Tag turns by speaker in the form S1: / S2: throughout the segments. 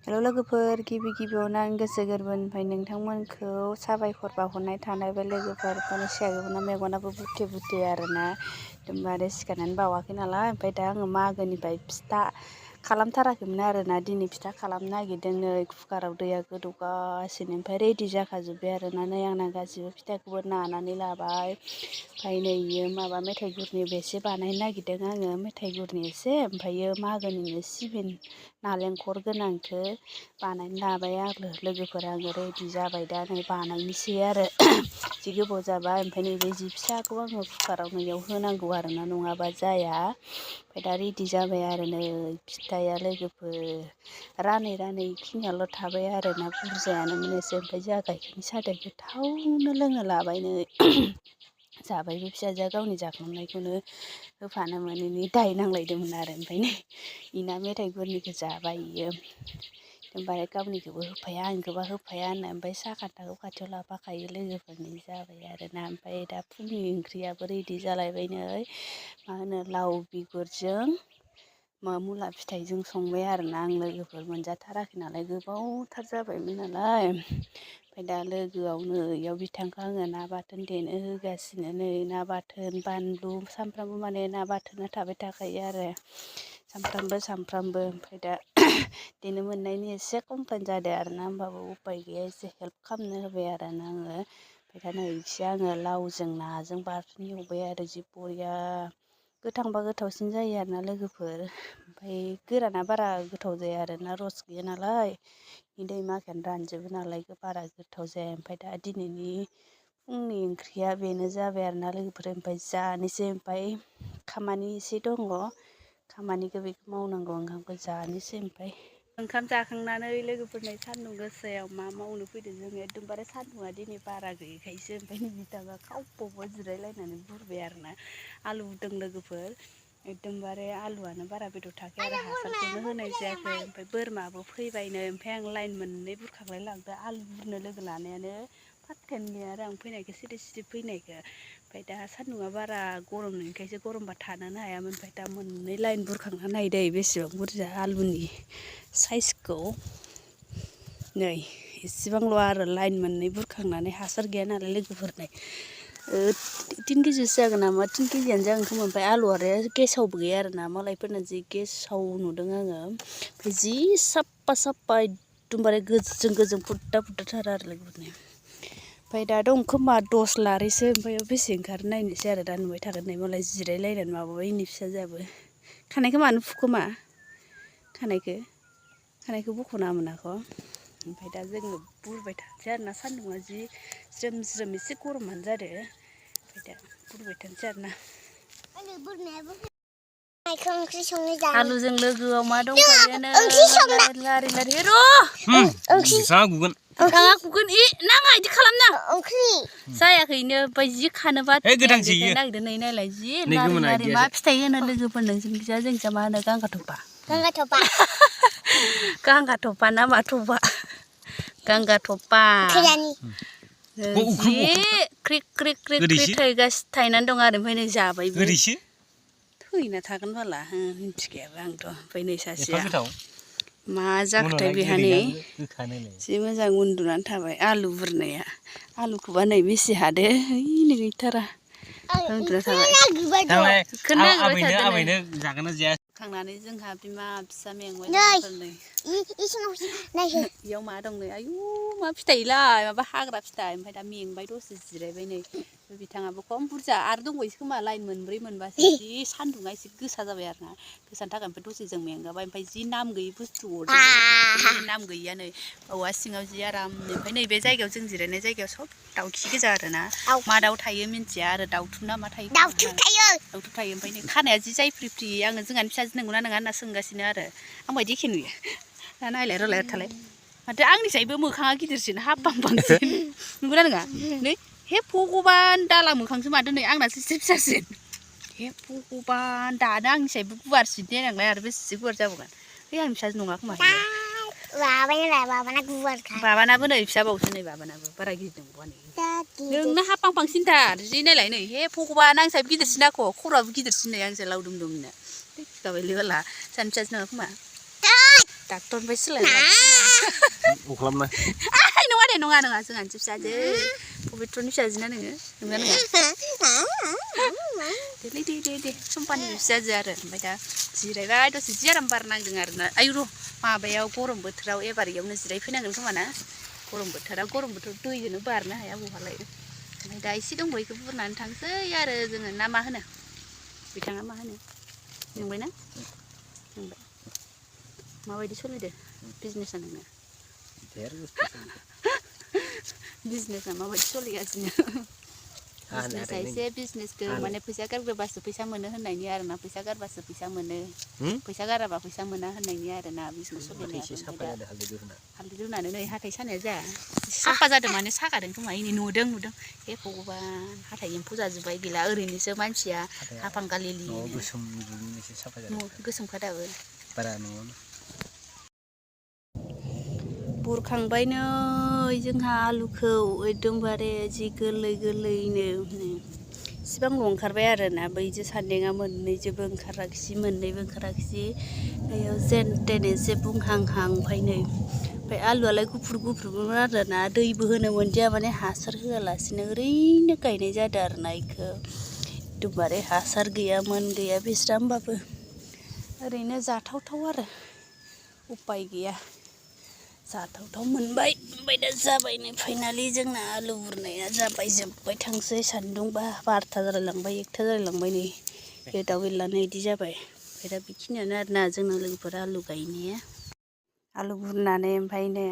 S1: हेल' लोगोफोर गिबियावनो आं गोसो गोरबोनिफ्राय नोंथांमोनखौ साबायखर बावहरनाय थानाय बे लोगोफोर माने सिखारगौना मेगनाबो बुथे आरोना एकदमबारे सिखारनानै बावाखै नालाय ओमफ्राय दा आङो मागोनिफ्राय फिथा खालामथाराखैमोन आरोना दिनै फिथा खालामनो नागिरदों नै कुकाराव दैया गोदौगासिनो ओमफ्राय रेडि जाखाजोब्बाय आरोना नै आंना गासिबो फिथाखौबो नानानै लाबाय ओमफ्राय नै इयो माबा मेथाइ गुरनि एसे बानायनो नागिरदों आङो मेथाइ गुरनि एसे ओमफ्रायो मागोनिनो सिबिन नालेंखर गोनांखौ बानायनो लाबाय आरो लोगोफोर आङो रेडि जाबाय दा नै बानायनोसै आरो जि गोबाव जाबाय ओमफ्राय नैबे जि फिसाखौ आङो कुकाराव नैयाव होनांगौ आरोना नङाबा जाया ओमफ्राय दा रेडि जाबाय आरो नै फिथाया लोगोफोर रानै खिनियाल' थाबाय आरोना बुरजायानो मोननोसै ओमफ्राय जोंहा गाइखेरनि साहाजों गोथावनो लोंनो लाबाय नै जाबायबो फिसाजोआ गावनि जाखांनायखौनो होफानो मोनैनि दाय नांलायदोंमोन आरो ओमफ्राय नै इना मेथाइ गुरनिखौ जाबाय इयो एकदमबारे गावनिखौबो होफाया आंनिखौबा होफाया होनना ओमफ्राय साहा खान्थाखौ खाथियाव लाफाखायो लोगोफोरनि जाबाय आरोना ओमफ्राय दा फुंनि ओंख्रियाबो रेडि जालायबाय नै मा होनो लाव बिगुरजों मुला फिथाइजों संबाय आरोना आं लोगोफोर मोनजाथाराखै नालाय गोबावथार जाबायमोन नालाय ओमफ्राय दा लोगोआवनो इयाव बिथांखौ आङो ना बाथोन देनो होगासिनो नै ना बाथोन बानलु सामफ्रामबो माने ना बाथोना थाबाय थाखायो आरो सामफ्रामबो ओमफ्राय दा देनो मोननायनि एसे कमप्लेन जादों आरोना होमबाबो उपाय गैया एसे हेल्प खालामनो होबाय आरोना आङो ओमफ्राय दा नै एसे आङो लावजों नाजों बाथोन एवबाय आरो जि बरिया गोथांबा गोथावसिन जायो आरोना लोगोफोर ओमफ्राय गोराना बारा गोथाव जाया आरोना रस गैया नालाय दै माखायानो रानजोबो नालाय बारा गोथाव जाया ओमफ्राय दा दिनैनि फुंनि ओंख्रिया बेनो जाबाय आरोना लोगोफोर ओमफ्राय जानोसै ओमफ्राय खामानि एसे दङ खामानिखौ बेखौ मावनांगौ ओंखामखौ जानोसै ओमफ्राय ओंखाम जाखांनानै लोगोफोरनि सान्दुं गोसायाव मा मावनो फैदों जोङो एकदमबारे सान्दुंआ दिनै बारा गैयैखायसो ओमफ्राय बिथाङा खावबावबो जिरायलायनानै बुरबाय आरोना आलु बुदों लोगोफोर एकदमबारे आलुआनो बारा बेदर थाखाय आरो हासारखौनो होनाय जायाखै ओमफ्राय बोरमाबो फैबायनो ओमफ्राय आं लाइन मोननै बुरखांलाय लांदो आलु बुरनो लोगो लानायानो फात्तायानो गैया आरो आं फैनायखौ सिरि फैनायखौ ओमफ्राय दा सान्दुंआ बारा गरम नङिखायसो गरमबा थानोनो हायामोन ओमफ्राय दा मोननै लाइन बुरखांना नायदै बेसेबां बुरजा आलुनि साइजखौ नै एसेबांल' आरो लाइन मोननै बुरखांनानै हासार गैया नालाय लोगोफोरनाय 3 केजिसो जागोन नामा 3 केजियानो जागोन खोमा ओमफ्राय आलुआ आरो गेसावबो गैया आरोना मालायफोरना जि गेसाव नुदों आङो ओमफ्राय जि साफा एकदमबारे गोजों फुददा आरो लोगोफोरनि ओमफ्राय दा दं खोमा 10 लारिसो ओमफ्राय बेसे ओंखारो नायनोसै आरो दा नुबाय थागोन नै मालाय जिरायलायनानै माबाबाय इनि फिसाजोआबो खानायखौ मानो फुखोमा खानायखौ बख'ना मोनाखौ ओमफ्राय दा जोङो बुरबाय थानोसै आरोना सान्दुंआ जि ज्रोम एसे गरमानो जादों ओमफ्राय दा बुरबाय थानोसै आरोना आलुजों लोगोआव मा दंफायोनो लारि र'
S2: बिफाङा गुगोन
S1: नाङा इदि खालामना जायाखैनो ओमफ्राय जि खानोबा नागिरदों नै नायलाय जि लारि मा फिथाइ होनो लोगोफोर नोंसोरनिखिजा जोंनिजा मा होनो गांगाथफा ना माथफा गांगाथफा जि क्रिक थायनानै दं आरो ओमफ्राय नै जाबायबो थैना थागोन बाला मिथिखायाबो आंथ' ओमफ्राय नै सासेया मा जाखोथाय बेहानि जि मोजां उन्दुनानै थाबाय आलु बुरनाया आलुखौबा नै बेसे हादो नै गैथारा उन्दुना थाबाय
S2: आबैनो जागोन ना जाया
S1: खांनानै जोंहा बिमा फिसा मेंबाय इयाव मा दं नै आयु मा फिथाइलाय माबा हाग्रा फिथाइ ओमफ्राय दा मेंबाय दसे जिरायबाय नै बिथाङाबो खम बुरजा आरो दंबावोसो खोमा लाइन मोनब्रै मोनबासो जि सान्दुंआ एसे गोसा जाबाय आरोना गोसानि थाखाय ओमफ्राय दसे जों मेंगाबाय ओमफ्राय जि नाम गैयै बुस्थु अरदों नाम गैया नै औवा सिङाव जि आराम ओमफ्राय नैबे जायगायाव जों जिरायनाय जायगायाव सब दाउखि गोजा आरोना मा दाउ थायो मिन्थिया आरो दाउथु ना मा थायो दाउथु थायो ओमफ्राय नै खानाया जि जाय फ्रि आङो जोंहानि फिसाजो नंगौना नङा होनना सोंगासिनो आरो आंबायदि एखे नुयो दा नायलाय रलाय थालाय माथो आंनिसायबो मोखाङा गिदिरसिन हाबबांसिन नंगौना नङा नै हे भगबान दाला मोखांसो माथो नै आंनासो एसे फिसासिन हे भगबान दानो आंनिसायबो गुवारसिन देनांलाय आरो बेसे गुवार जाबावगोन है आंनि फिसाजो नङा खोमा बाबानाबो नै फिसाबावसो नै बाबानाबो बारा गिदिर नंबावा नोंना हाबहांसिनथार जि नायलाय नै हे भगबान आंनिसायबो गिदिरसिन आख' खर'आबो गिदिरसिन नै आंनिसाय लावदुम दुमनो गाबायलै बाला जानो फिसाजो नङा खोमा डाक्टरनिफ्राय सोलायना
S2: अख्लाबना
S1: आइ नङा दे नङा जोंहानिसो फिसाजो पबित्रनि फिसाजोना नोङो नङा दे सम्पानि फिसाजो आरो ओमफ्राय दा जिरायबाय दसे जि आराम बार नांदों आरोना आयु र' माबायाव गरम बोथोराव एबार इयावनो जिरायफैनांगोन खोमा ना गरम बोथोराव दैजोंनो बारनो हाया बहालाय ओमफ्राय दा एसे दंबावो बेखौ बुरनानै थांसै आरो जोङो ना मा होनो बिथाङा मा होनो नंबायना नंबाय माबायदि सोलिदो बिजनेसा नोंना बिजनेसा माबायदि सोलिगासिनो बिजनेसा एसे बिजनेसखौ माने फैसा गारग्रोबासो फैसा मोनो होननायनि आरोना फैसा गारबासो फैसा मोनो फैसा गाराबा फैसा मोना होननायनि आरोना बिजनेस सोलिनाया हालदै रुनानै नै हाथाय सानाया जाया साफा जादों माने सागादों खोमा इनै नुदों हे भगबान हाथाय एम्फौ जाजोब्बाय गैला ओरैनोसो मानसिया हाफां गालिलि गोसोमखा दाबो
S2: बारा नङा
S1: बुरखांबाय नै जोंहा आलुखौ एकदमबारे जि गोरलैनो इसिबांल' ओंखारबाय आरोना बैजो सान्देङा मोननैजोंबो ओंखाराखिसै मोननैबो ओंखाराखिसै बेयाव जेन तेन एसे बुंहांहां ओमफ्राय आलुआलाय गुफुरमोन आरोना दैबो होनो मोनदिया माने हासार होआलासिनो ओरैनो गायनाय जादों आरोना इखौ एकदमबारे हासार गैया बेस्रा होमबाबो ओरैनो जाथावथाव आरो उपाय गैया जाथावथाव मोनबाय ओमफ्राय दा जाबाय नै फाइनालि जोंना आलु बुरनाया जाबाय जोब्बाय थांसै सान्दुंबा 12ता जालायलांबाय 1ता जालायलांबाय नै गेदाव गेदलानो इदि जाबाय ओमफ्राय दा बेखिनियानो आरोना जोंना लोगोफोरा आलु गायनाया आलु बुरनानै ओमफ्राय नै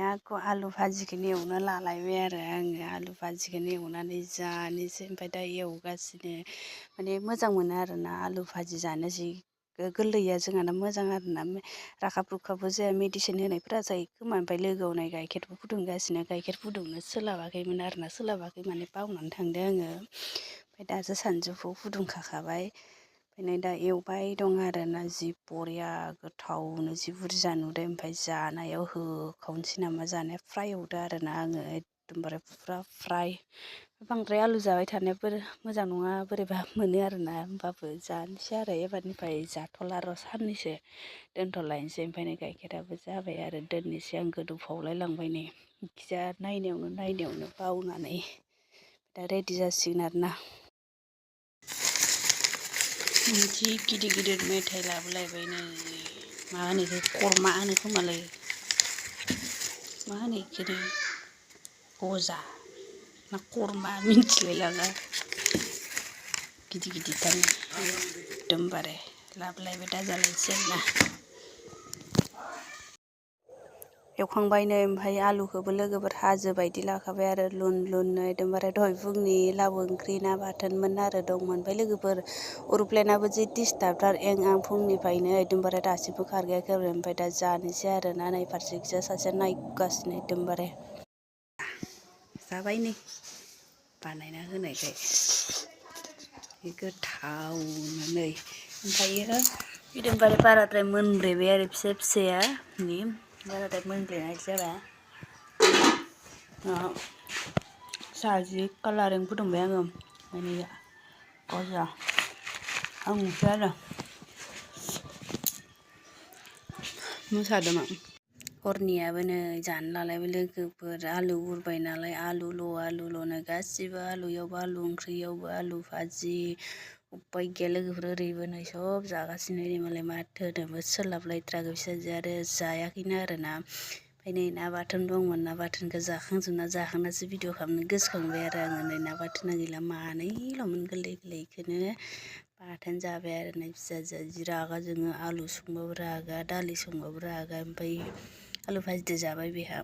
S1: आलु भाजिखौनो एवनो लालायबाय आरो आङो आलु भाजिखौनो एवनानै जानोसै ओमफ्राय दा एवगासिनो माने मोजां मोनो आरोना आलु भाजि जानो जि गोरलैया जोंहाना मोजां आरोना राखाब रुखाबबो जाया मेडिसिन होनायफोरा जायो खोमा ओमफ्राय लोगोआव नै गाइखेरबो फुदुंगासिनो गाइखेर फुदुंनो सोलाबाखैमोन आरोना सोलाबाखै माने बावनानै थांदों आङो ओमफ्राय दासो सानजौफुआव फुदुंखाबाय ओमफ्राय नै दा एवबाय दं आरोना जि बरिया गोथावनो जि बुरजा नुदों ओमफ्राय जानायाव होखावनोसै नामा जानाया फ्राय एवदो आरोना आङो एकदमबारे फुरा फ्राय बांद्राय आलु जाबाय थानायाबो मोजां नङा बोरैबा मोनो आरोना होमबाबो जानोसै आरो एबारनिफ्राय जाथ'ला र' साननैसो दोनथ'लायनोसै ओमफ्राय नै गाइखेराबो जाबाय आरो दोननोसै आं गोदौफावलाय लांबाय नै इखिजा नायनायावनो बावनानै दा रेडि जासिगोन आरोना जि गिदिर मेथाइ लाबोलायबाय नै मा होनो बेखौ खरमा होनो खोमालै मा होनो इखौनो गजा ना खरमा मिन्थिलायलाङा गिदिरथारनो एकदमबारे लाबोलायबाय दा जालायसै आरोना एवखांबाय नै ओमफ्राय आलुखौबो लोगोफोर हाजो बायदि लाखाबाय आरो लुननो एकदमबारे दहाय फुंनि लाव ओंख्रि ना बाथोनमोन आरो दंमोन ओमफ्राय लोगोफोर अरुप्लेनाबो जि डिस्टार्बथार एं आं फुंनिफ्रायनो एकदमबारे दासिमबो खारगायाखै आरो ओमफ्राय दा जानोसै आरोना नै फारसेखिजा सासेया नायगासिनो एकदमबारे जाबाय नै बानायना होनायखाय गोथावनो नै ओमफ्रायो एकदमबारे बाराद्राय मोनब्रेबाय आरो फिसाया बाराद्राय मोनब्रेनाय जाबाय साहा जि कालारिं फुदुंबाय आङो माने गजा आं नुसै आरो मोसादोंमोन हरनियाबो नै जानो लालायबाय लोगोफोर आलु बुरबाय नालाय आलुल'नो गासिबो आलुयावबो आलु ओंख्रियावबो आलु भाजि उपाय गैया लोगोफोर ओरैबो नै सब जागासिनो मालाय माथो होनोबो सोलाबलायथ्राखै फिसाजो आरो जायाखैनो आरोना ओमफ्राय नै ना बाथोन दंमोन ना बाथोनखौ जाखांनासो भिडिअ खालामनो गोसोखांबाय आरो आङो नै ना बाथोना गैला मानैल'मोन गोरलै बेखौनो बाथोन जाबाय आरो नै फिसाजोआ जि रागा जोङो आलु संबाबो रागा दालि संबाबो रागा ओमफ्राय आलु भाजिजों जाबाय बेहा